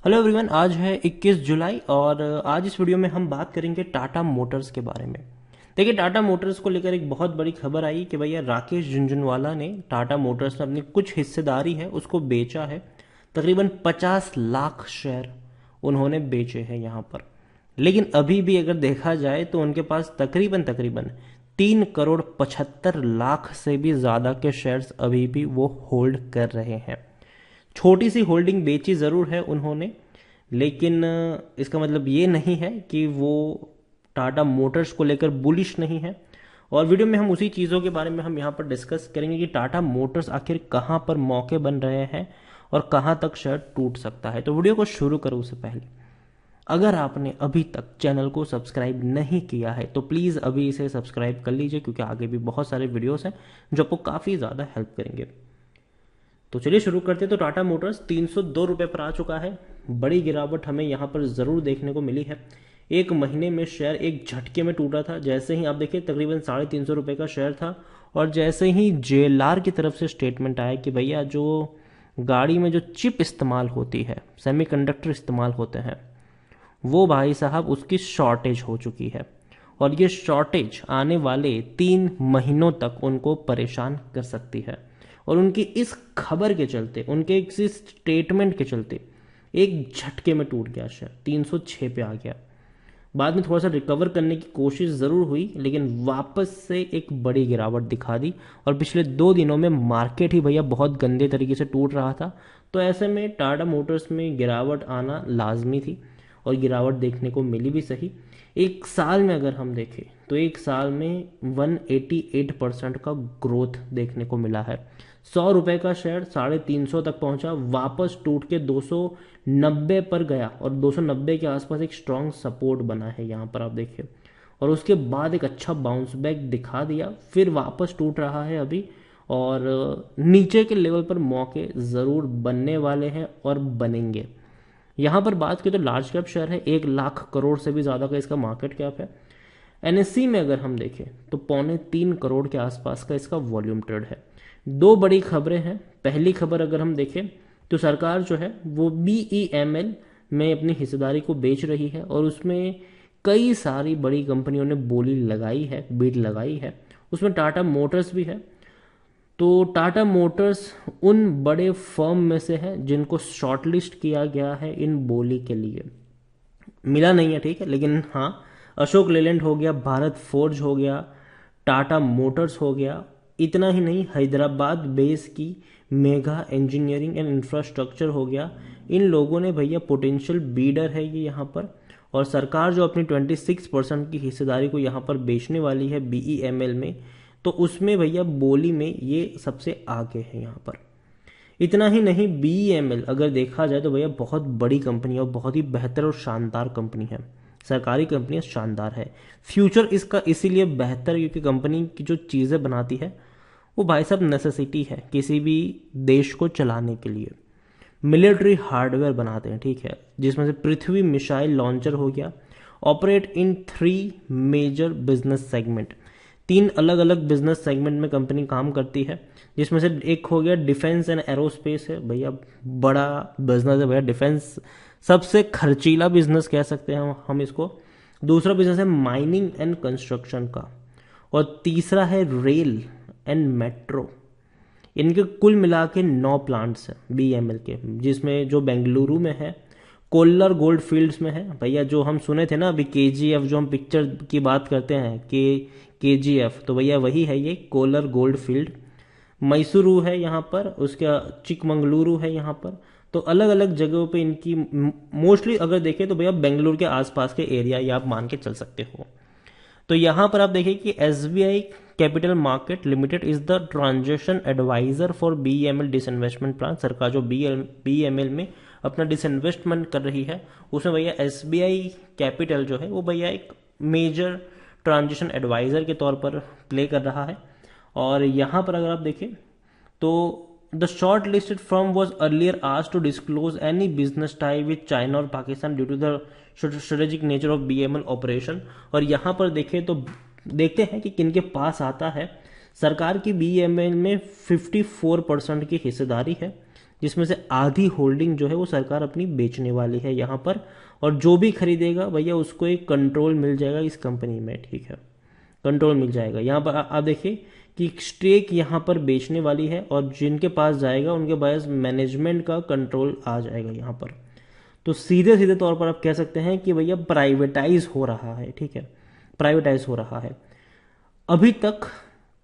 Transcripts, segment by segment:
Hello everyone, आज है 21 जुलाई और आज इस वीडियो में हम बात करेंगे टाटा मोटर्स के बारे में। देखिए, टाटा मोटर्स को लेकर एक बहुत बड़ी खबर आई कि भैया राकेश झुनझुनवाला ने टाटा मोटर्स में अपनी कुछ हिस्सेदारी है उसको बेचा है। तकरीबन 50 लाख शेयर उन्होंने बेचे हैं यहाँ पर। लेकिन अभी भी अगर देखा जाए तो उनके पास तकरीबन तकरीबन 3,75 लाख से भी ज़्यादा के शेयर्स अभी भी वो होल्ड कर रहे हैं। छोटी सी होल्डिंग बेची ज़रूर है उन्होंने, लेकिन इसका मतलब ये नहीं है कि वो टाटा मोटर्स को लेकर बुलिश नहीं है। और वीडियो में हम उसी चीज़ों के बारे में हम यहाँ पर डिस्कस करेंगे कि टाटा मोटर्स आखिर कहाँ पर मौके बन रहे हैं और कहाँ तक शेयर टूट सकता है। तो वीडियो को शुरू करूँ उससे पहले, अगर आपने अभी तक चैनल को सब्सक्राइब नहीं किया है तो प्लीज़ अभी इसे सब्सक्राइब कर लीजिए, क्योंकि आगे भी बहुत सारे वीडियोस हैं जो आपको काफ़ी ज़्यादा हेल्प करेंगे। तो चलिए शुरू करते हैं। तो टाटा मोटर्स 302 रुपये पर आ चुका है। बड़ी गिरावट हमें यहाँ पर ज़रूर देखने को मिली है। एक महीने में शेयर एक झटके में टूटा था। जैसे ही आप देखिए तकरीबन 350 रुपये का शेयर था, और जैसे ही जेएलआर की तरफ से स्टेटमेंट आया कि भैया जो गाड़ी में जो चिप इस्तेमाल होती है, सेमीकंडक्टर इस्तेमाल होते हैं, वो भाई साहब उसकी शॉर्टेज हो चुकी है, और ये शॉर्टेज आने वाले 3 महीनों तक उनको परेशान कर सकती है। और उनकी इस खबर के चलते, उनके इस स्टेटमेंट के चलते एक झटके में टूट गया शेयर, 306 पे आ गया। बाद में थोड़ा सा रिकवर करने की कोशिश ज़रूर हुई, लेकिन वापस से एक बड़ी गिरावट दिखा दी। और पिछले 2 दिनों में मार्केट ही भैया बहुत गंदे तरीके से टूट रहा था। तो ऐसे में टाटा मोटर्स में गिरावट आना लाजमी थी, और गिरावट देखने को मिली भी सही। एक साल में अगर हम देखें तो एक साल में 188% का ग्रोथ देखने को मिला है। 100 रुपये का शेयर 350 तक पहुंचा, वापस टूट के 290 पर गया, और 290 के आसपास एक स्ट्रांग सपोर्ट बना है यहाँ पर आप देखिए। और उसके बाद एक अच्छा बाउंस बैक दिखा दिया, फिर वापस टूट रहा है अभी। और नीचे के लेवल पर मौके ज़रूर बनने वाले हैं और बनेंगे। यहाँ पर बात की तो लार्ज कैप शेयर है, 1 लाख करोड़ से भी ज़्यादा का इसका मार्केट कैप है। एनएससी में अगर हम देखें तो 2.25 करोड़ के आसपास का इसका वॉल्यूम ट्रेड है। दो बड़ी खबरें हैं। पहली खबर अगर हम देखें तो सरकार जो है वो बीईएमएल में अपनी हिस्सेदारी को बेच रही है, और उसमें कई सारी बड़ी कंपनियों ने बोली लगाई है, बिड लगाई है। उसमें टाटा मोटर्स भी है। तो टाटा मोटर्स उन बड़े फर्म में से है जिनको शॉर्टलिस्ट किया गया है इन बोली के लिए। मिला नहीं है, ठीक है, लेकिन हाँ, अशोक लेलैंड हो गया, भारत फोर्ज हो गया, टाटा मोटर्स हो गया। इतना ही नहीं, हैदराबाद बेस की मेगा इंजीनियरिंग एंड इंफ्रास्ट्रक्चर हो गया। इन लोगों ने भैया पोटेंशियल बीडर है ये यहाँ पर। और सरकार जो अपनी 26% की हिस्सेदारी को यहाँ पर बेचने वाली है बीईएमएल में, तो उसमें भैया बोली में ये सबसे आगे है यहाँ पर। इतना ही नहीं, बीईएमएल अगर देखा जाए तो भैया बहुत बड़ी कंपनी है और बहुत ही बेहतर और शानदार कंपनी है। सरकारी कंपनी शानदार है। फ्यूचर इसका इसीलिए बेहतर क्योंकि कंपनी की जो चीज़ें बनाती है वो भाई साहब नेसेसिटी है किसी भी देश को चलाने के लिए। मिलिट्री हार्डवेयर बनाते हैं, ठीक है, जिसमें से पृथ्वी मिसाइल लॉन्चर हो गया। Operate in 3 major business segment, 3 अलग अलग बिजनेस सेगमेंट में कंपनी काम करती है, जिसमें से एक हो गया डिफेंस एंड एरोस्पेस है। भैया बड़ा बिजनेस है भैया, डिफेंस सबसे खर्चीला बिजनेस कह सकते हैं हम इसको। दूसरा बिजनेस है माइनिंग एंड कंस्ट्रक्शन का, और तीसरा है रेल एंड मेट्रो। इनके कुल मिला के 9 प्लांट्स हैं बीएमएल के, जिसमें जो बेंगलुरु में है, कोल्लर गोल्ड फील्ड्स में है भैया, जो हम सुने थे ना अभी केजीएफ, जो हम पिक्चर की बात करते हैं केजीएफ, तो भैया वही है ये कोल्लर गोल्ड फील्ड। मैसूरू है यहाँ पर, उसका चिकमंगलुरु है यहाँ पर। तो अलग अलग जगहों पे इनकी मोस्टली अगर देखें तो भैया बेंगलुरु के आसपास के एरिया ये आप मान के चल सकते हो। तो यहाँ पर आप देखिए कि SBI capital market limited is the transaction adviser for BML disinvestment plan. सरकार जो बीएमएल में अपना डिसइन्वेस्टमेंट कर रही है, उसमें भैया एसबीआई कैपिटल जो है वो भैया एक मेजर ट्रांजेक्शन एडवाइजर के तौर पर प्ले कर रहा है। और यहाँ पर अगर आप देखें तो the shortlisted firm was earlier asked to disclose any business tie with China और Pakistan due to the strategic nature of BML operation. और यहाँ पर देखें तो देखते हैं कि किनके पास आता है। सरकार की बीएमएल में 54% की हिस्सेदारी है, जिसमें से आधी होल्डिंग जो है वो सरकार अपनी बेचने वाली है यहाँ पर, और जो भी खरीदेगा भैया उसको एक कंट्रोल मिल जाएगा इस कंपनी में, ठीक है, कंट्रोल मिल जाएगा। यहाँ पर आप देखिए कि स्टेक यहाँ पर बेचने वाली है, और जिनके पास जाएगा उनके पास मैनेजमेंट का कंट्रोल आ जाएगा यहाँ पर। तो सीधे सीधे तौर पर आप कह सकते हैं कि भैया प्राइवेटाइज हो रहा है, ठीक है, प्राइवेटाइज हो रहा है। अभी तक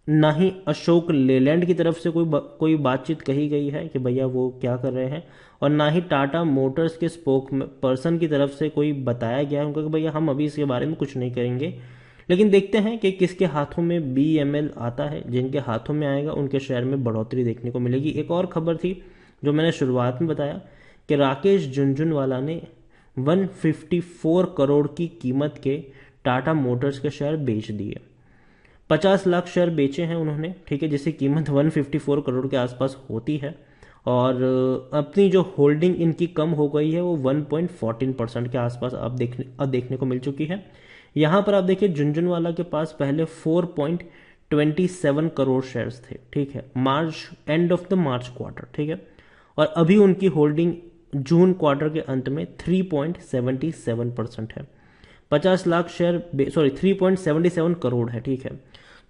ना ही अशोक लेलैंड की तरफ से कोई बातचीत कही गई है कि भैया वो क्या कर रहे हैं, और ना ही टाटा मोटर्स के स्पोक पर्सन की तरफ से कोई बताया गया है उनको कि भैया हम अभी इसके बारे में कुछ नहीं करेंगे। लेकिन देखते हैं कि किसके हाथों में BML आता है, जिनके हाथों में आएगा उनके शेयर में बढ़ोतरी देखने को मिलेगी। एक और खबर थी जो मैंने शुरुआत में बताया कि राकेश झुनझुनवाला ने 154 करोड़ की कीमत के टाटा मोटर्स के शेयर बेच दिए। 50 लाख शेयर बेचे हैं उन्होंने, ठीक है, जिसकी कीमत 154 करोड़ के आसपास होती है, और अपनी जो होल्डिंग इनकी कम हो गई है वो 1.14% के आसपास अब देखने को मिल चुकी है। यहाँ पर आप देखिए झुनझुनवाला के पास पहले 4.27 करोड़ शेयर्स थे, ठीक है, end of the March quarter, ठीक है, और अभी उनकी होल्डिंग जून क्वार्टर के अंत में 3.77% है। 50 लाख शेयर 3.77 करोड़ है, ठीक है,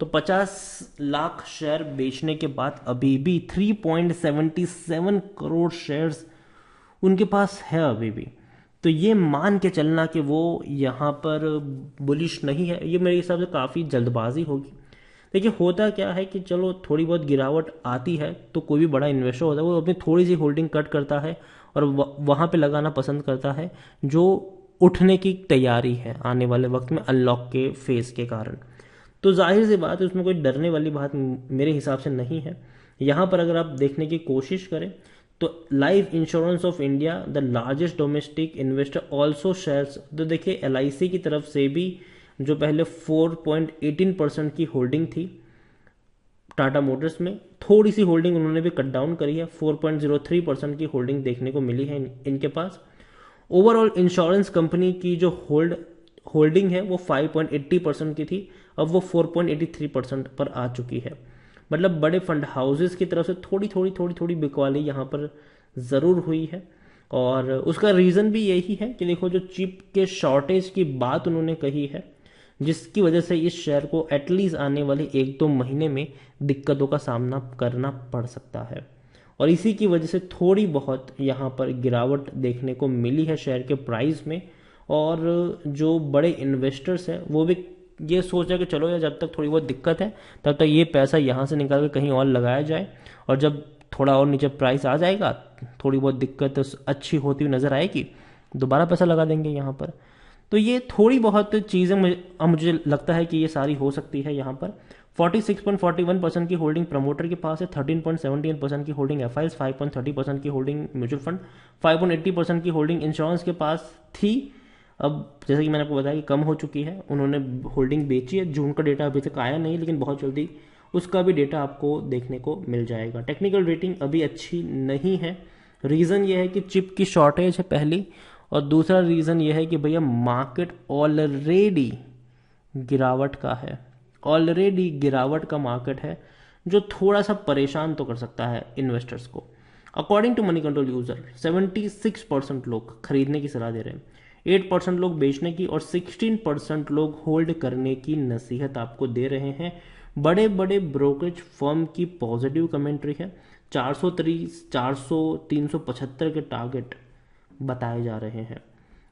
तो 50 लाख शेयर बेचने के बाद अभी भी 3.77 करोड़ शेयर्स उनके पास है अभी भी। तो ये मान के चलना कि वो यहाँ पर बुलिश नहीं है, ये मेरे हिसाब से काफ़ी जल्दबाजी होगी। देखिए होता क्या है कि चलो थोड़ी बहुत गिरावट आती है तो कोई भी बड़ा इन्वेस्टर होता है वो अपनी थोड़ी सी होल्डिंग कट करता है और वहाँ पे लगाना पसंद करता है जो उठने की तैयारी है आने वाले वक्त में अनलॉक के फेज के कारण। तो जाहिर सी बात है उसमें कोई डरने वाली बात मेरे हिसाब से नहीं है। यहाँ पर अगर आप देखने की कोशिश करें तो life insurance of India the largest domestic investor also shares, तो देखिए LIC की तरफ से भी जो पहले 4.18% की होल्डिंग थी टाटा मोटर्स में, थोड़ी सी होल्डिंग उन्होंने भी कट डाउन करी है, 4.03% की होल्डिंग देखने को मिली है इनके पास। ओवरऑल इंश्योरेंस कंपनी की जो होल्डिंग है वो 5.80% की थी, अब वो 4.83% पर आ चुकी है। मतलब बड़े फंड हाउसेस की तरफ से थोड़ी बिकवाली यहाँ पर ज़रूर हुई है, और उसका रीज़न भी यही है कि देखो जो चिप के शॉर्टेज की बात उन्होंने कही है जिसकी वजह से इस शेयर को एटलीस्ट आने वाले 1-2 महीने में दिक्कतों का सामना करना पड़ सकता है, और इसी की वजह से थोड़ी बहुत यहाँ पर गिरावट देखने को मिली है शेयर के प्राइस में। और जो बड़े इन्वेस्टर्स हैं वो भी ये सोच रहे कि चलो यार जब तक थोड़ी बहुत दिक्कत है तब तक ये पैसा यहाँ से निकाल के कहीं और लगाया जाए, और जब थोड़ा और नीचे प्राइस आ जाएगा थोड़ी बहुत दिक्कत अच्छी होती हुई नज़र आएगी दोबारा पैसा लगा देंगे यहाँ पर। तो ये थोड़ी बहुत चीज़ें मुझे लगता है कि ये सारी हो सकती है। यहाँ पर 46.41% की होल्डिंग प्रमोटर के पास है, 13.78% की होल्डिंग FIs, 5.30% की होल्डिंग म्यूचुअल फंड, 5.80% की होल्डिंग इंश्योरेंस के पास थी। अब जैसे कि मैंने आपको बताया कि कम हो चुकी है, उन्होंने होल्डिंग बेची है। जून का डेटा अभी तक आया नहीं लेकिन बहुत जल्दी उसका भी डेटा आपको देखने को मिल जाएगा। टेक्निकल रेटिंग अभी अच्छी नहीं है, रीज़न ये है कि चिप की शॉर्टेज है पहली, और दूसरा रीज़न ये है कि भैया मार्केट ऑलरेडी गिरावट का है, ऑलरेडी गिरावट का मार्केट है जो थोड़ा सा परेशान तो कर सकता है इन्वेस्टर्स को। According to Moneycontrol user 76% लोग खरीदने की सलाह दे रहे हैं, 8% लोग बेचने की और 16% लोग होल्ड करने की नसीहत आपको दे रहे हैं। बड़े बड़े ब्रोकरेज फर्म की पॉजिटिव कमेंट्री है, 375 के टारगेट बताए जा रहे हैं।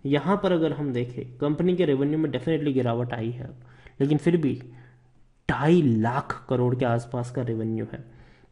यहाँ पर अगर हम देखें कंपनी के रेवेन्यू में डेफिनेटली गिरावट आई है, लेकिन फिर भी 2.5 लाख करोड़ के आसपास का रेवेन्यू है।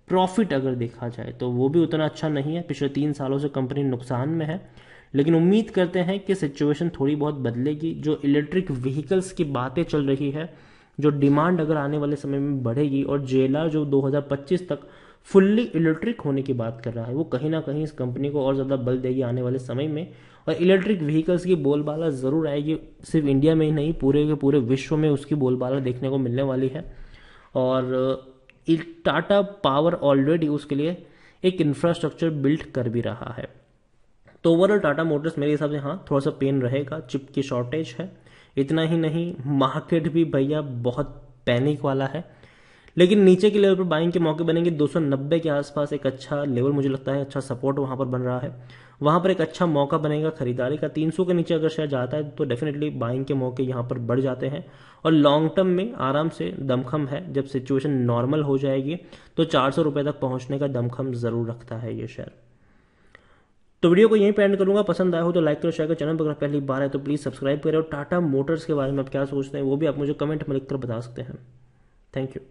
प्रॉफिट अगर देखा जाए तो वो भी उतना अच्छा नहीं है, पिछले 3 सालों से कंपनी नुकसान में है, लेकिन उम्मीद करते हैं कि सिचुएशन थोड़ी बहुत बदलेगी। जो इलेक्ट्रिक व्हीकल्स की बातें चल रही है, जो डिमांड अगर आने वाले समय में बढ़ेगी, और JLR जो 2025 तक फुल्ली इलेक्ट्रिक होने की बात कर रहा है, वो कहीं ना कहीं इस कंपनी को और ज़्यादा बल देगी आने वाले समय में। और इलेक्ट्रिक व्हीकल्स की बोलबाला ज़रूर आएगी, सिर्फ इंडिया में ही नहीं पूरे के पूरे विश्व में उसकी बोलबाला देखने को मिलने वाली है। और टाटा पावर ऑलरेडी उसके लिए एक इंफ्रास्ट्रक्चर बिल्ड कर भी रहा है। तो ओवरऑल टाटा मोटर्स मेरे हिसाब से हाँ थोड़ा सा पेन रहेगा, चिप की शॉर्टेज है, इतना ही नहीं मार्केट भी भैया बहुत पैनिक वाला है। लेकिन नीचे के लेवल पर बाइंग के मौके बनेंगे। 290 के आसपास एक अच्छा लेवल मुझे लगता है, अच्छा सपोर्ट वहां पर बन रहा है, वहां पर एक अच्छा मौका बनेगा खरीदारी का। 300 के नीचे अगर शेयर जाता है तो डेफिनेटली बाइंग के मौके यहां पर बढ़ जाते हैं और लॉन्ग टर्म में आराम से दमखम है। जब सिचुएशन नॉर्मल हो जाएगी तो 400 रुपए तक पहुंचने का दमखम जरूर रखता है ये शेयर। तो वीडियो को यहीं पे एंड करूंगा। पसंद आया हो तो लाइक करो, शेयर करो। चैनल पर अगर पहली बार है तो प्लीज सब्सक्राइब करें और टाटा मोटर्स के बारे में आप क्या सोचते हैं वो भी आप मुझे कमेंट में लिखकर बता सकते हैं। Thank you.